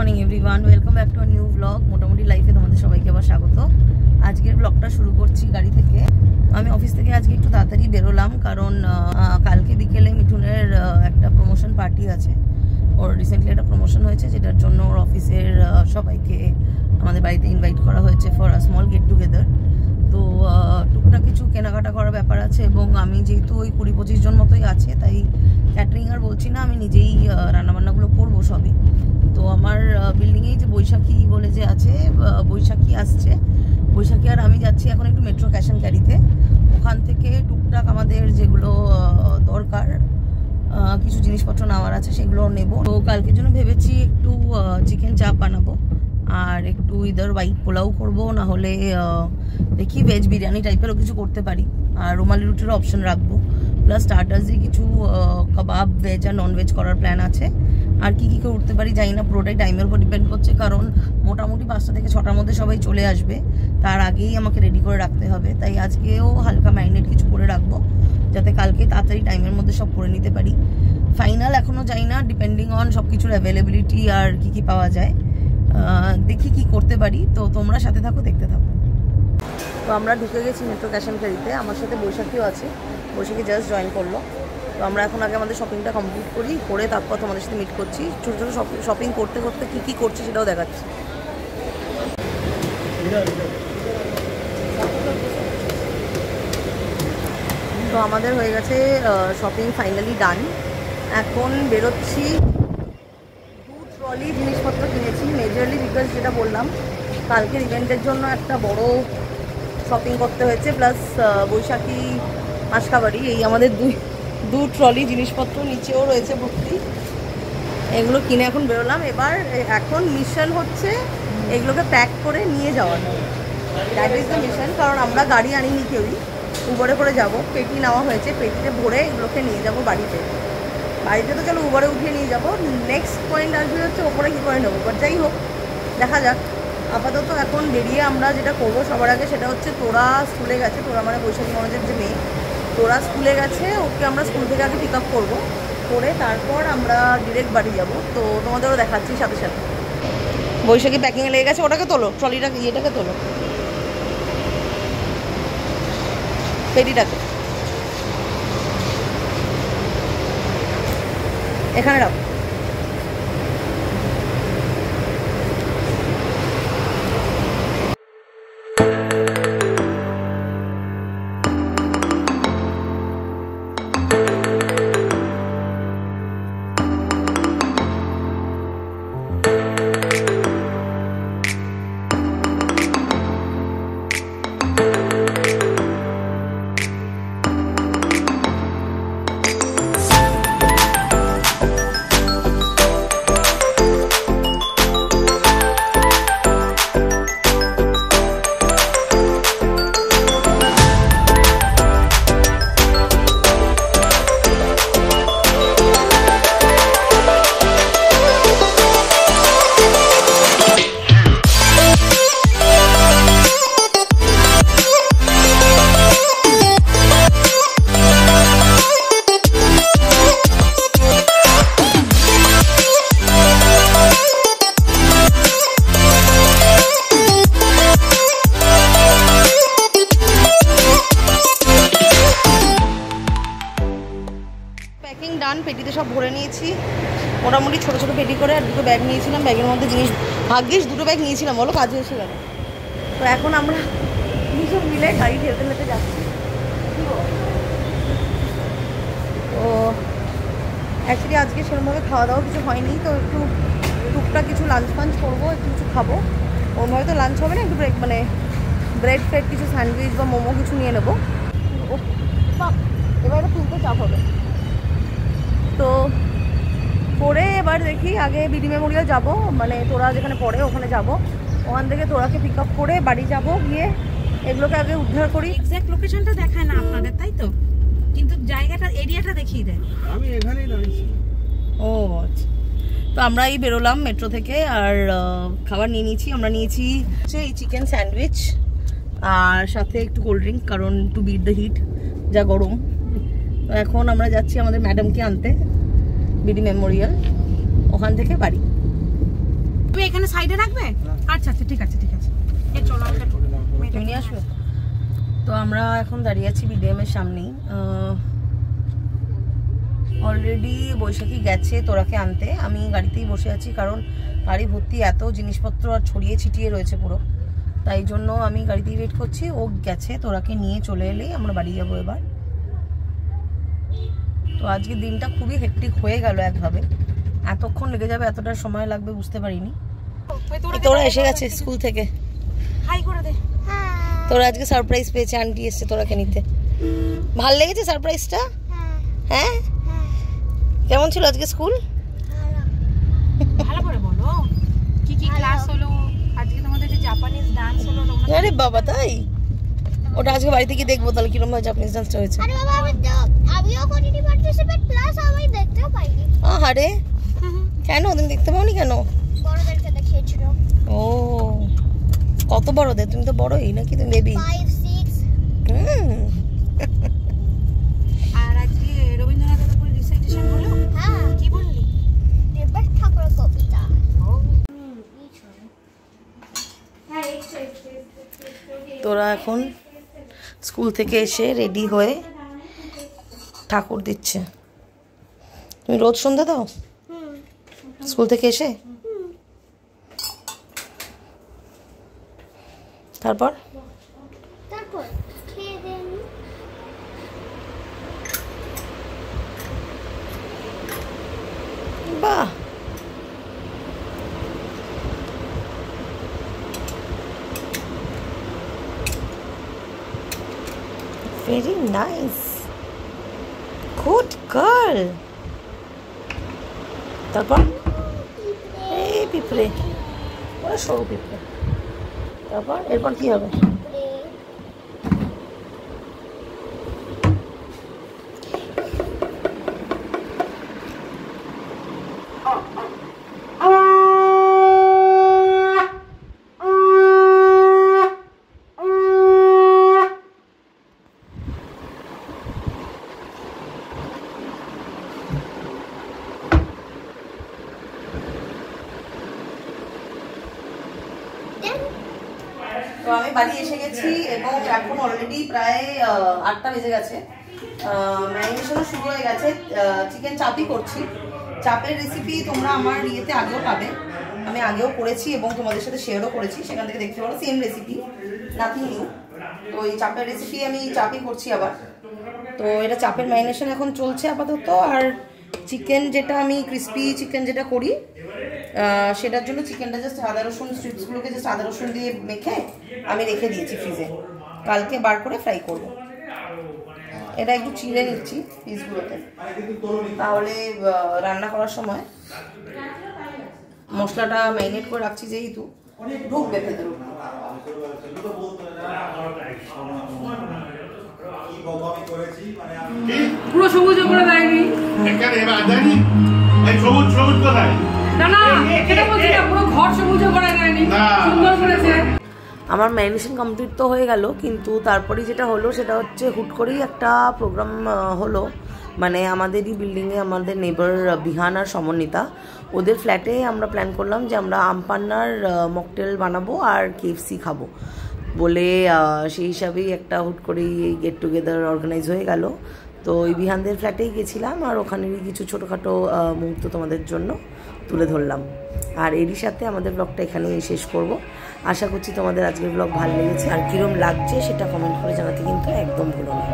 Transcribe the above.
Morning everyone, welcome back to a new blog. মোটামুটি লাইফে তোমাদের সবাইকে আবার স্বাগত। আজকের ব্লগটা শুরু করছি গাড়ি থেকে। আমি অফিস থেকে আজকে একটু তাড়াতাড়ি বেরোলাম, কারণ কালকে বিকেলে মিঠুনের একটা প্রমোশন পার্টি আছে। ওর রিসেন্টলি একটা প্রমোশন হয়েছে, যেটার জন্য ওর অফিসের সবাইকে আমাদের বাড়িতে ইনভাইট করা হয়েছে for a small get together. তো টুকটাক কিছু কেনাকাটা করার ব্যাপার আছে, এবং আমি যেহেতু ওই 20-25 জন মতোই আছে, তাই ক্যাটারিং আর বলছি না, আমি নিজেই রান্নাবান্নাগুলো করবো সবই। তো আমার বিল্ডিংয়েই যে বৈশাখী বলে যে আছে, বৈশাখী আসছে। বৈশাখী আর আমি যাচ্ছি এখন একটু মেট্রো ক্যাশ অ্যান্ড ক্যারিতে। ওখান থেকে টুকটাক আমাদের যেগুলো দরকার কিছু জিনিসপত্র নেওয়ার আছে, সেগুলো নেব। তো কালকের জন্য ভেবেছি একটু চিকেন চাপ বানাবো, আর একটু ইদার হোয়াইট পোলাও করবো, না হলে দেখি ভেজ বিরিয়ানি টাইপেরও কিছু করতে পারি, আর রুমালি রুটিরও অপশন রাখবো। প্লাস স্টার্টার্সে কিছু কাবাব ভেজ আর নন ভেজ করার প্ল্যান আছে। আর কি কী করে উঠতে পারি জানি না, পুরোটাই টাইমের উপর ডিপেন্ড করছে, কারণ মোটামুটি 5টা থেকে 6টার মধ্যে সবাই চলে আসবে, তার আগেই আমাকে রেডি করে রাখতে হবে। তাই আজকেও হালকা ম্যারিনেট কিছু করে রাখবো, যাতে কালকে তাড়াতাড়ি টাইমের মধ্যে সব করে নিতে পারি। ফাইনাল এখনও যাই না, ডিপেন্ডিং অন সব কিছুর অ্যাভেলেবিলিটি আর কি পাওয়া যায়। দেখি কি করতে পারি। তো তোমরা সাথে থাকো, দেখতে থাকো। তো আমরা ঢুকে গেছি মেট্রো ক্যাশ অ্যান্ড ক্যারিতে। আমার সাথে বৈশাখীও আছে, বৈশাখী জাস্ট জয়েন করলো। তো আমরা এখন আগে আমাদের শপিংটা কমপ্লিট করি, করে তারপর তোমাদের সাথে মিট করছি। ছোটো ছোটো শপিং করতে করতে কী করছি সেটাও দেখাচ্ছি। তো আমাদের হয়ে গেছে শপিং ফাইনালি ডান। এখন বেরোচ্ছি। 2 ট্রলি জিনিসপত্র কিনেছি, মেজরলি বিকজ যেটা বললাম কালকের ইভেন্টের জন্য একটা বড় শপিং করতে হয়েছে, প্লাস বৈশাখী মাসকাবাড়ি, এই আমাদের দু ট্রলি জিনিসপত্র নিচেও রয়েছে ভর্তি। এগুলো কিনে এখন বেরোলাম। এখন মিশন হচ্ছে এগুলোকে প্যাক করে নিয়ে যাওয়ার, দ্যাট ইজ দ্য মিশন। কারণ আমরা গাড়ি আনিনি কেউই, উবরে করে যাব। পেটি নেওয়া হয়েছে, পেটিতে ভরে এগুলোকে নিয়ে যাব বাড়িতে। তো চলো উবরে উঠিয়ে নিয়ে যাব। নেক্সট পয়েন্ট আসবে হচ্ছে ওপরে কী করে নেবো, বাট যাই হোক দেখা যাক। আপাতত এখন বেরিয়ে আমরা যেটা করবো সবার আগে, সেটা হচ্ছে তোরা স্কুলে গেছে, তোরা মানে বৈশাখী মনোজের যে মেয়ে, তোরা স্কুলে গেছে, ওকে আমরা স্কুল থেকে আগে পিক আপ করবো, করে তারপর আমরা ডিরেক্ট বাড়ি যাব। তো তোমাদেরও দেখাচ্ছি সাথে সাথে। বৈশাখী প্যাকিংয়ে লেগে গেছে, ওটাকে তোলো, ট্রলিটা ইয়েটাকে তোলো, পেটিটাকে এখানে রাখো। পেটিতে সব ভরে নিয়েছি, মোটামুটি ছোটো ছোটো পেটি করে। আর 2টো ব্যাগ নিয়েছিলাম, ব্যাগের মধ্যে জিনিস ভাগ্যিস 2টো ব্যাগ নিয়েছিলাম, বলো কাজে এসে গেল। তো এখন আমরা দুজন মিলে গাড়ি ঠেলতে ঠেলতে যাচ্ছি। তো অ্যাকচুয়ালি আজকে সেরকমভাবে খাওয়া দাওয়া কিছু হয়নি, তো একটু টুকটাক কিছু লাঞ্চ ফাঞ্চ করবো, একটু কিছু খাবো। ওরভাবে তো লাঞ্চ হবে না, একটু মানে ব্রেড ফ্রেড কিছু স্যান্ডউইচ বা মোমো কিছু নিয়ে নেবো। এবারে তুলতে চাপ হবে তো পরে এবার দেখি আগে বিডি মেমোরিয়াল যাব, মানে তোরা যেখানে পড়ে ওখানে যাব। ওখান থেকে তোরাকে পিক আপ করে বাড়ি যাব, গিয়ে এগুলোকে আগে উদ্ধার করি। এক্স্যাক্ট লোকেশনটা দেখায় না আপনাদের, তাই তো, কিন্তু জায়গাটা এরিয়াটা দেখিয়ে দেয়। আমি এখানেই দাঁড়িয়েছি। ও আচ্ছা। তো আমরা এই বেরোলাম মেট্রো থেকে, আর খাবার নিয়ে নিয়েছি। আমরা নিয়েছি এই চিকেন স্যান্ডউইচ, আর সাথে একটু কোল্ড ড্রিঙ্ক, কারণ টু বিট দ্য হিট, যা গরম। তো এখন আমরা যাচ্ছি আমাদের ম্যাডামকে আনতে বিডি মেমোরিয়াল, ওখান থেকে বাড়ি। তুই এখানে সাইডে রাখবে? আচ্ছা আচ্ছা ঠিক আছে ঠিক আছে। এই চলো আমাকে তুমি নিয়ে আসবে। তো আমরা এখন দাঁড়িয়ে আছি বিডিএম এর সামনেই। অলরেডি বৈশাখী গেছে তোরাকে আনতে, আমি গাড়িতেই বসে আছি কারণ গাড়ি ভর্তি এত জিনিসপত্র আর ছড়িয়ে ছিটিয়ে রয়েছে পুরো, তাই জন্য আমি গাড়িতেই ওয়েট করছি। ও গেছে, তোরাকে নিয়ে চলে এলেই আমরা বাড়ি যাবো এবার। তো আজকে দিনটা খুবই হেক্টিক হয়ে গেল একভাবে, এতক্ষণ লেগে যাবে এতটা সময় লাগবে বুঝতে পারিনি। তোরা এসে গেছে স্কুল থেকে, হাই করে দে। তোরা আজকে সারপ্রাইজ পেয়েছে, আন্টি এসছে তোরাকে নিতে। ভাল লেগেছে সারপ্রাইজটা? হ্যাঁ, কেমন ছিল আজকে স্কুল? ভালো করে বলো কি কি ক্লাস হলো আজকে? তোমাদের যে জাপানিজ ডান্স হলো তোমরা? আরে বাবা তাই? ওটা আজকে বাড়িতে গিয়ে দেখবো তাহলে কিরকম ভাবে জাপানিজ ডান্সটা হয়েছে। আরে বাবা আমিও করিনি পার্টিসিপেট, প্লাস আমি দেখতেও পাইনি। আরে কেন তুমি দেখতে পাওনি কেন? বড়দেরকে দেখিয়েছিল। ও কত বড়দের? তুমি তো বড়ই নাকি, তুমি বেবি? 5 6। আর আজকে রবীন্দ্রনাথের উপরে রিসাইটেশন হলো? হ্যাঁ, কি বললি? দেবদাস ঠাকুরের কবিতা। তোরা এখন স্কুল থেকে এসে রেডি হয়ে ঠাকুর দিচ্ছে। তুমি রোজ সন্ধ্যা দাও স্কুল থেকে এসে? তারপর খেয়ে দেন। বাহ, very nice, good girl. তারপর এই পিঁপড়ে, ওরা সরু পিঁপড়ে। তারপর এরপর কি হবে? তো আমি বাড়ি এসে গেছি এবং এখন অলরেডি প্রায় 8টা বেজে গেছে। ম্যারিনেশনও শুরু হয়ে গেছে, চিকেন চাপই করছি। চাপের রেসিপি তোমরা আমার ইয়েতে আগেও পাবে, আমি আগেও করেছি এবং তোমাদের সাথে শেয়ারও করেছি, সেখান থেকে দেখতে পারো, সেম রেসিপি, নাথিং নিউ। তো এই চাপের রেসিপি আমি চাপই করছি আবার। তো এটা চাপের ম্যারিনেশন এখন চলছে আপাতত। আর চিকেন যেটা আমি ক্রিস্পি চিকেন যেটা করি সেটার জন্য চিকেনটা জাস্ট আদা রসুন স্ট্রিপসগুলোকে জাস্ট আদা রসুন দিয়ে মেখে আমি রেখে দিয়েছি ফ্রিজে, কালকে বার করে ফ্রাই করব। এটা একটু চিড়ে নিচ্ছি পিসগুলোতে, তাহলে রান্না করার সময় মশলাটা ম্যারিনেট করে রাখছি যেহেতু ঢুকবে ভেতরে। পুরো সবুজ করে দেয়নি। সবুজ সবুজ কোথায়? না না, এটা বলছি না, পুরো ঘর সবুজ করে দেয়নি, সুন্দর করেছে। আমার ম্যারিনেশন কমপ্লিট তো হয়ে গেল, কিন্তু তারপরে যেটা হলো সেটা হচ্ছে হুট করেই একটা প্রোগ্রাম হলো, মানে আমাদেরই বিল্ডিংয়ে আমাদের নেবার বিহান আর সমন্বিতা, ওদের ফ্ল্যাটে আমরা প্ল্যান করলাম যে আমরা আমপান্নার মকটেল বানাবো আর কেএফসি খাবো বলে, সেই হিসাবেই একটা হুট করেই গেট টুগেদার অর্গানাইজ হয়ে গেল। তো ওই বিহানদের ফ্ল্যাটেই গেছিলাম আর ওখানেরই কিছু ছোটোখাটো মুহূর্ত তোমাদের জন্য তুলে ধরলাম। আর এরই সাথে আমাদের ব্লগটা এখানেই শেষ করব। আশা করছি তোমাদের আজকের ব্লগ ভালো লেগেছে, আর কীরকম লাগছে সেটা কমেন্ট করে জানাতে কিন্তু একদম ভুলো না।